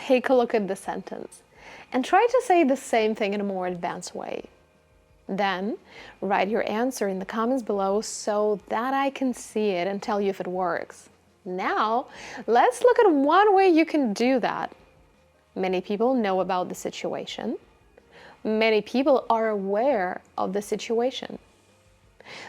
take a look at the sentence and try to say the same thing in a more advanced way. Then, write your answer in the comments below so that I can see it and tell you if it works. Now, let's look at one way you can do that. Many people know about the situation. Many people are aware of the situation.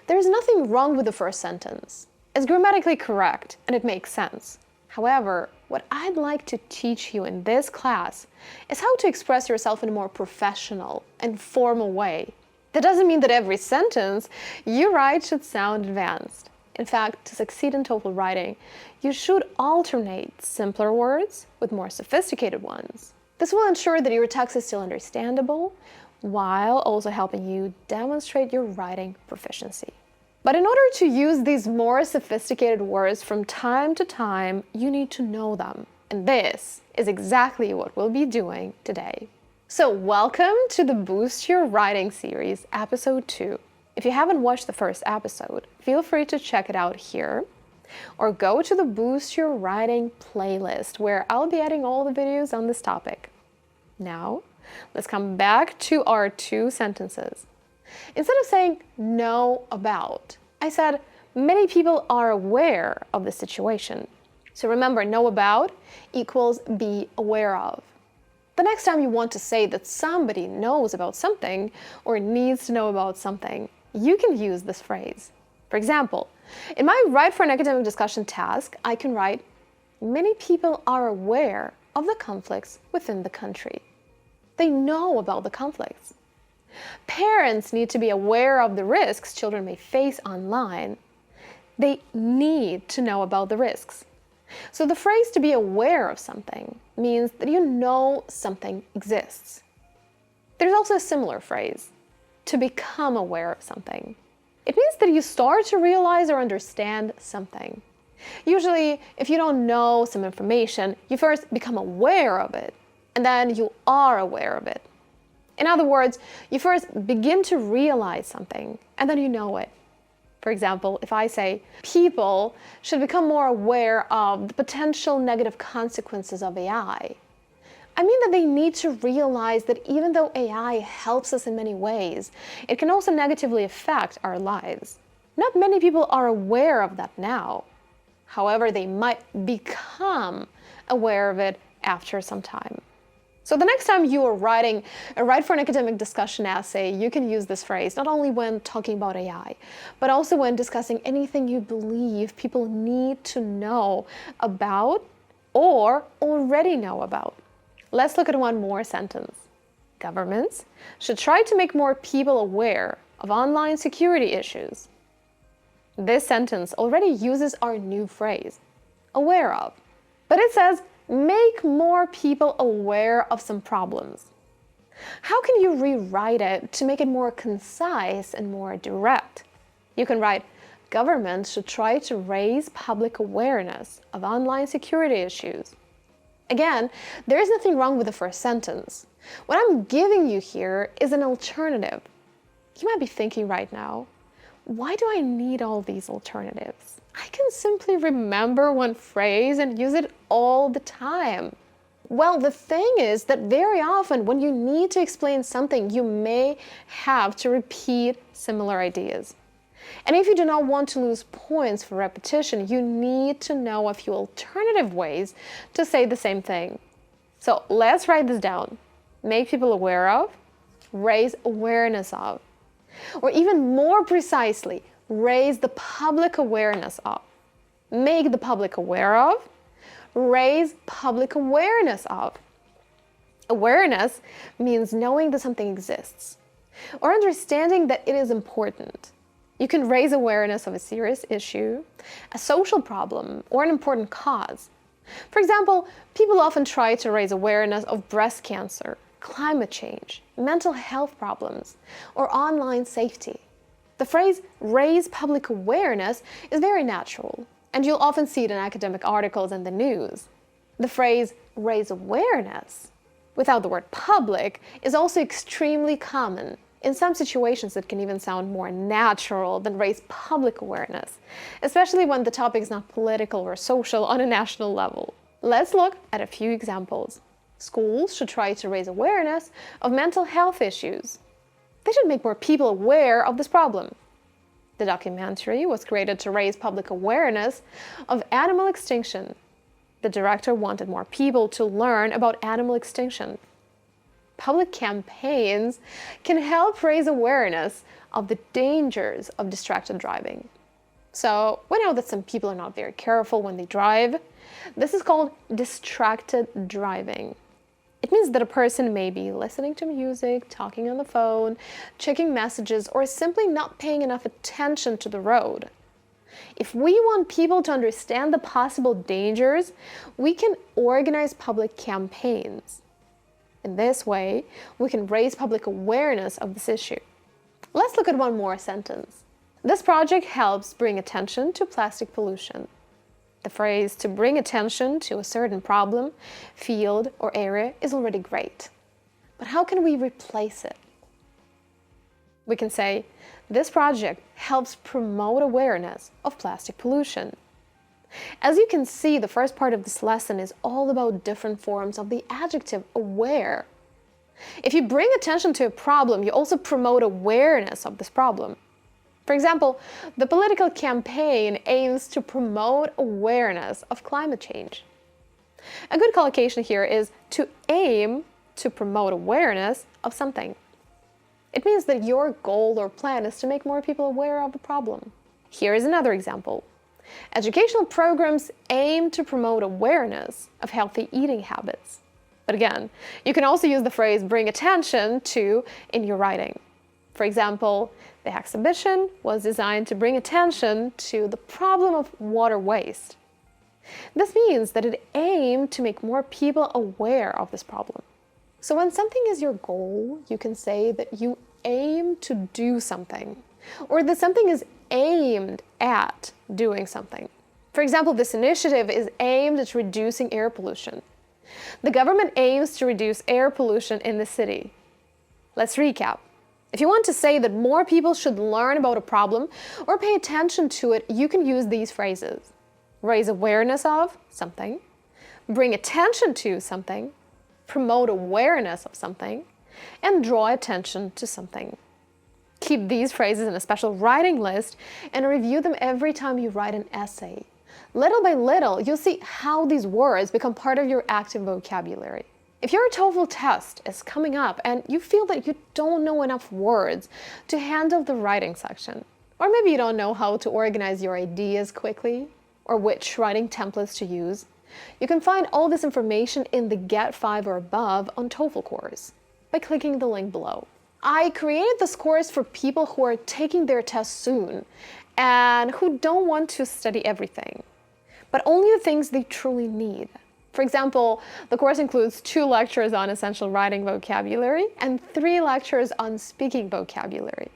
There's nothing wrong with the first sentence. It's grammatically correct and it makes sense. However, what I'd like to teach you in this class is how to express yourself in a more professional and formal way. That doesn't mean that every sentence you write should sound advanced. In fact, to succeed in TOEFL writing, you should alternate simpler words with more sophisticated ones. This will ensure that your text is still understandable, while also helping you demonstrate your writing proficiency. But in order to use these more sophisticated words from time to time, you need to know them. And this is exactly what we'll be doing today. So welcome to the Boost Your Writing series, episode 2. If you haven't watched the first episode, feel free to check it out here, or go to the Boost Your Writing playlist, where I'll be adding all the videos on this topic. Now, let's come back to our two sentences. Instead of saying know about, I said many people are aware of the situation. So remember, know about equals be aware of. The next time you want to say that somebody knows about something or needs to know about something, you can use this phrase. For example, in my Write for an Academic Discussion task, I can write, many people are aware of the conflicts within the country. They know about the conflicts. Parents need to be aware of the risks children may face online. They need to know about the risks. So the phrase to be aware of something means that you know something exists. There's also a similar phrase, to become aware of something. It means that you start to realize or understand something. Usually, if you don't know some information, you first become aware of it, and then you are aware of it. In other words, you first begin to realize something, and then you know it. For example, if I say, people should become more aware of the potential negative consequences of AI, I mean that they need to realize that even though AI helps us in many ways, it can also negatively affect our lives. Not many people are aware of that now. However, they might become aware of it after some time. So the next time you are writing a Write for an Academic Discussion essay, you can use this phrase not only when talking about AI, but also when discussing anything you believe people need to know about or already know about. Let's look at one more sentence. Governments should try to make more people aware of online security issues. This sentence already uses our new phrase, aware of, but it says make more people aware of some problems. How can you rewrite it to make it more concise and more direct? You can write, governments should try to raise public awareness of online security issues. Again, there is nothing wrong with the first sentence. What I'm giving you here is an alternative. You might be thinking right now, why do I need all these alternatives? I can simply remember one phrase and use it all the time. Well, the thing is that very often when you need to explain something, you may have to repeat similar ideas. And if you do not want to lose points for repetition, you need to know a few alternative ways to say the same thing. So let's write this down. Make people aware of, raise awareness of, or even more precisely, raise the public awareness of. Make the public aware of, raise public awareness of. Awareness means knowing that something exists, or understanding that it is important. You can raise awareness of a serious issue, a social problem, or an important cause. For example, people often try to raise awareness of breast cancer, climate change, mental health problems, or online safety. The phrase raise public awareness is very natural, and you'll often see it in academic articles and the news. The phrase raise awareness, without the word public, is also extremely common. In some situations, it can even sound more natural than raise public awareness, especially when the topic is not political or social on a national level. Let's look at a few examples. Schools should try to raise awareness of mental health issues. They should make more people aware of this problem. The documentary was created to raise public awareness of animal extinction. The director wanted more people to learn about animal extinction. Public campaigns can help raise awareness of the dangers of distracted driving. So we know that some people are not very careful when they drive. This is called distracted driving. It means that a person may be listening to music, talking on the phone, checking messages, or simply not paying enough attention to the road. If we want people to understand the possible dangers, we can organize public campaigns. In this way, we can raise public awareness of this issue. Let's look at one more sentence. This project helps bring attention to plastic pollution. The phrase "to bring attention to a certain problem, field, or area" is already great. But how can we replace it? We can say, this project helps promote awareness of plastic pollution. As you can see, the first part of this lesson is all about different forms of the adjective aware. If you bring attention to a problem, you also promote awareness of this problem. For example, the political campaign aims to promote awareness of climate change. A good collocation here is to aim to promote awareness of something. It means that your goal or plan is to make more people aware of the problem. Here is another example. Educational programs aim to promote awareness of healthy eating habits. But again, you can also use the phrase "bring attention to" in your writing. For example, the exhibition was designed to bring attention to the problem of water waste. This means that it aimed to make more people aware of this problem. So when something is your goal, you can say that you aim to do something, or that something is aimed at doing something. For example, this initiative is aimed at reducing air pollution. The government aims to reduce air pollution in the city. Let's recap. If you want to say that more people should learn about a problem or pay attention to it, you can use these phrases. Raise awareness of something, bring attention to something, promote awareness of something, and draw attention to something. Keep these phrases in a special writing list and review them every time you write an essay. Little by little, you'll see how these words become part of your active vocabulary. If your TOEFL test is coming up and you feel that you don't know enough words to handle the writing section, or maybe you don't know how to organize your ideas quickly, or which writing templates to use, you can find all this information in the Get 5 or Above on TOEFL course by clicking the link below. I created this course for people who are taking their test soon and who don't want to study everything, but only the things they truly need. For example, the course includes 2 lectures on essential writing vocabulary and 3 lectures on speaking vocabulary.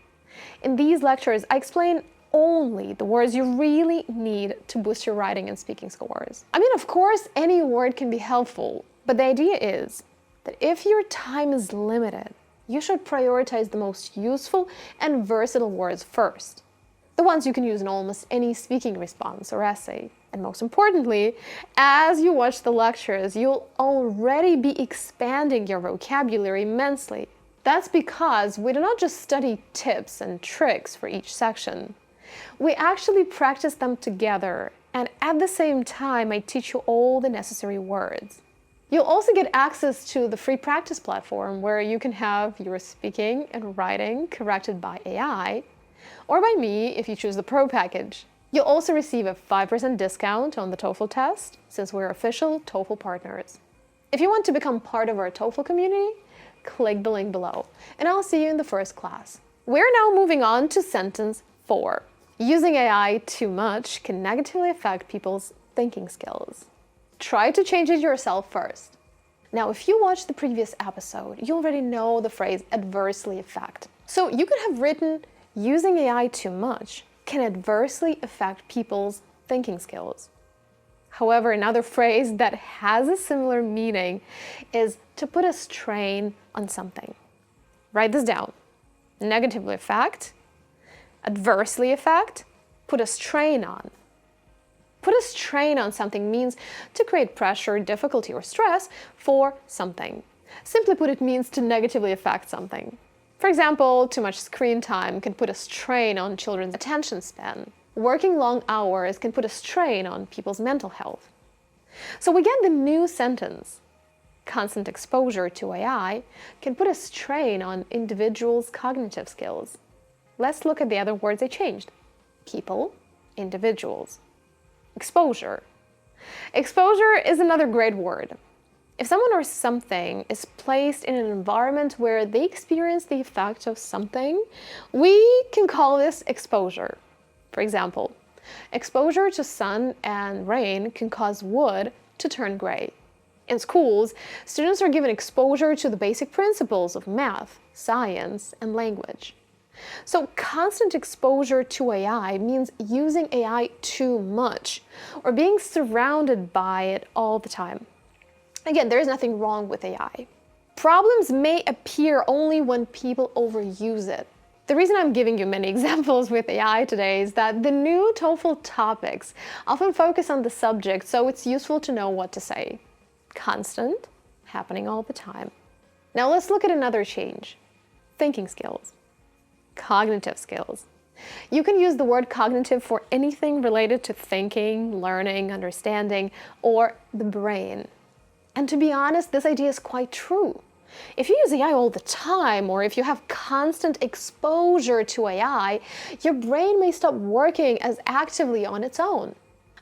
In these lectures, I explain only the words you really need to boost your writing and speaking scores. I mean, of course, any word can be helpful, but the idea is that if your time is limited, you should prioritize the most useful and versatile words first, the ones you can use in almost any speaking response or essay. And most importantly, as you watch the lectures, you'll already be expanding your vocabulary immensely. That's because we do not just study tips and tricks for each section. We actually practice them together, and at the same time, I teach you all the necessary words. You'll also get access to the free practice platform where you can have your speaking and writing corrected by AI, or by me if you choose the Pro package. You'll also receive a 5% discount on the TOEFL test, since we're official TOEFL partners. If you want to become part of our TOEFL community, click the link below, and I'll see you in the first class. We're now moving on to sentence 4. Using AI too much can negatively affect people's thinking skills. Try to change it yourself first. Now, if you watched the previous episode, you already know the phrase adversely affect. So you could have written, using AI too much can adversely affect people's thinking skills. However, another phrase that has a similar meaning is to put a strain on something. Write this down. Negatively affect, adversely affect, put a strain on. Put a strain on something means to create pressure, difficulty, or stress for something. Simply put, it means to negatively affect something. For example, too much screen time can put a strain on children's attention span. Working long hours can put a strain on people's mental health. So we get the new sentence. Constant exposure to AI can put a strain on individuals' cognitive skills. Let's look at the other words I changed. People, individuals. Exposure. Exposure is another great word. If someone or something is placed in an environment where they experience the effect of something, we can call this exposure. For example, exposure to sun and rain can cause wood to turn gray. In schools, students are given exposure to the basic principles of math, science, and language. So constant exposure to AI means using AI too much or being surrounded by it all the time. Again, there is nothing wrong with AI. Problems may appear only when people overuse it. The reason I'm giving you many examples with AI today is that the new TOEFL topics often focus on the subject, so it's useful to know what to say. Constant, happening all the time. Now let's look at another change. Thinking skills. Cognitive skills. You can use the word cognitive for anything related to thinking, learning, understanding, or the brain. And to be honest, this idea is quite true. If you use AI all the time, or if you have constant exposure to AI, your brain may stop working as actively on its own.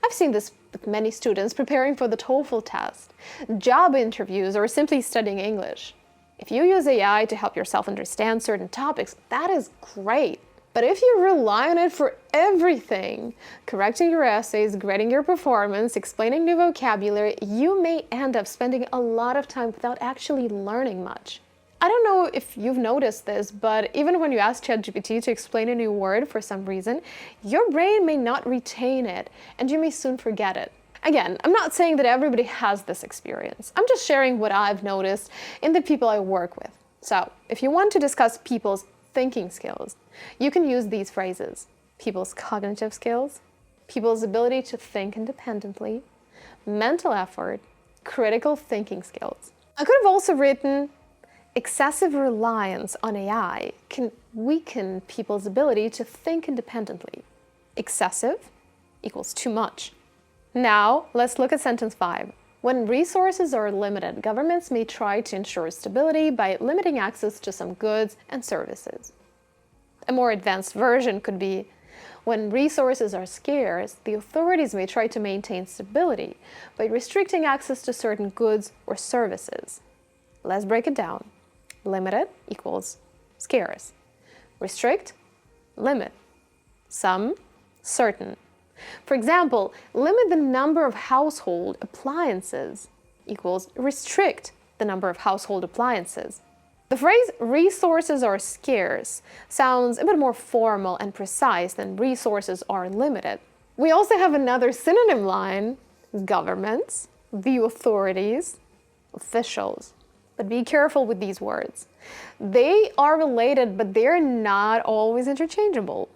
I've seen this with many students preparing for the TOEFL test, job interviews, or simply studying English. If you use AI to help yourself understand certain topics, that is great. But if you rely on it for everything, correcting your essays, grading your performance, explaining new vocabulary, you may end up spending a lot of time without actually learning much. I don't know if you've noticed this, but even when you ask ChatGPT to explain a new word for some reason, your brain may not retain it, and you may soon forget it. Again, I'm not saying that everybody has this experience. I'm just sharing what I've noticed in the people I work with. So, if you want to discuss people's thinking skills, you can use these phrases: people's cognitive skills, people's ability to think independently, mental effort, critical thinking skills. I could have also written excessive reliance on AI can weaken people's ability to think independently. Excessive equals too much. Now, let's look at sentence 5. When resources are limited, governments may try to ensure stability by limiting access to some goods and services. A more advanced version could be, when resources are scarce, the authorities may try to maintain stability by restricting access to certain goods or services. Let's break it down. Limited equals scarce. Restrict, limit. Some, certain. For example, limit the number of household appliances equals restrict the number of household appliances. The phrase resources are scarce sounds a bit more formal and precise than resources are limited. We also have another synonym line: governments, the authorities, officials. But be careful with these words. They are related, but they're not always interchangeable.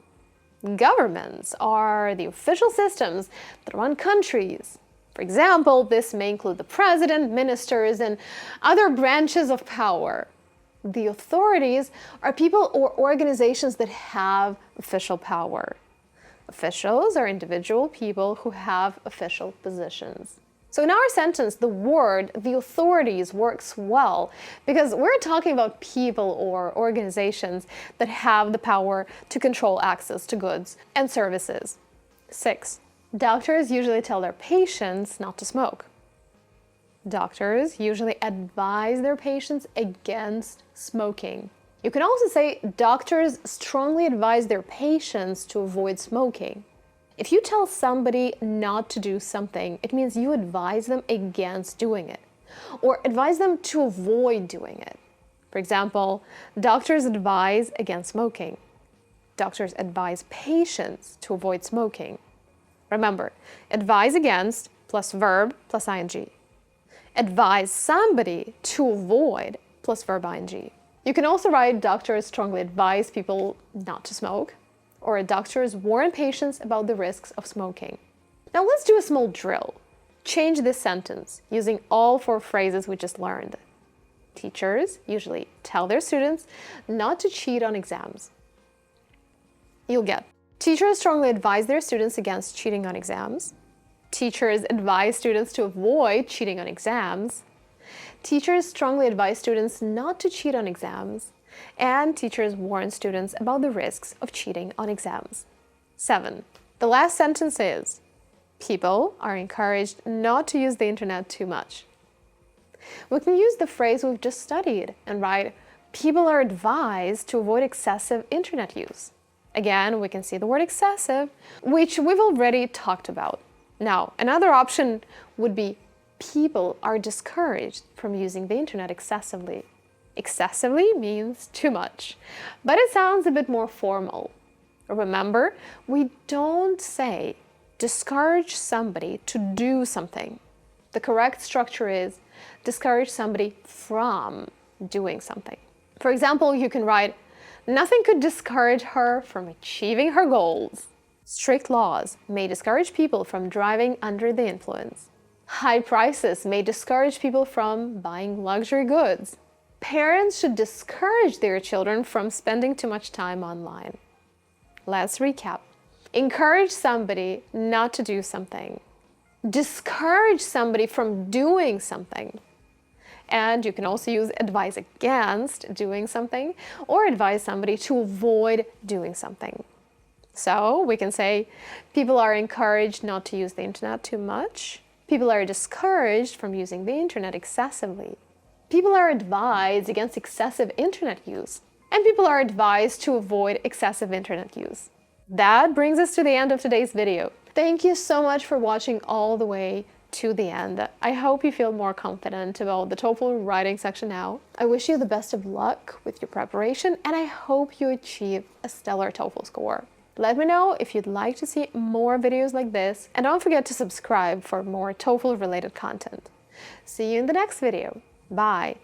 Governments are the official systems that run countries. For example, this may include the president, ministers, and other branches of power. The authorities are people or organizations that have official power. Officials are individual people who have official positions. So in our sentence, the word the authorities works well because we're talking about people or organizations that have the power to control access to goods and services. 6. Doctors usually tell their patients not to smoke. Doctors usually advise their patients against smoking. You can also say doctors strongly advise their patients to avoid smoking. If you tell somebody not to do something, it means you advise them against doing it, or advise them to avoid doing it. For example, doctors advise against smoking. Doctors advise patients to avoid smoking. Remember, advise against plus verb plus ing. Advise somebody to avoid plus verb ing. You can also write doctors strongly advise people not to smoke, or doctors warn patients about the risks of smoking. Now let's do a small drill. Change this sentence using all 4 phrases we just learned. Teachers usually tell their students not to cheat on exams. You'll get: teachers strongly advise their students against cheating on exams. Teachers advise students to avoid cheating on exams. Teachers strongly advise students not to cheat on exams. And teachers warn students about the risks of cheating on exams. 7. The last sentence is: people are encouraged not to use the internet too much. We can use the phrase we've just studied and write, people are advised to avoid excessive internet use. Again, we can see the word excessive, which we've already talked about. Now, another option would be, people are discouraged from using the internet excessively. Excessively means too much, but it sounds a bit more formal. Remember, we don't say discourage somebody to do something. The correct structure is discourage somebody from doing something. For example, you can write, nothing could discourage her from achieving her goals. Strict laws may discourage people from driving under the influence. High prices may discourage people from buying luxury goods. Parents should discourage their children from spending too much time online. Let's recap. Encourage somebody not to do something. Discourage somebody from doing something. And you can also use advise against doing something or advise somebody to avoid doing something. So we can say, people are encouraged not to use the internet too much. People are discouraged from using the internet excessively. People are advised against excessive internet use. And people are advised to avoid excessive internet use. That brings us to the end of today's video. Thank you so much for watching all the way to the end. I hope you feel more confident about the TOEFL writing section now. I wish you the best of luck with your preparation, and I hope you achieve a stellar TOEFL score. Let me know if you'd like to see more videos like this, and don't forget to subscribe for more TOEFL related content. See you in the next video. Bye!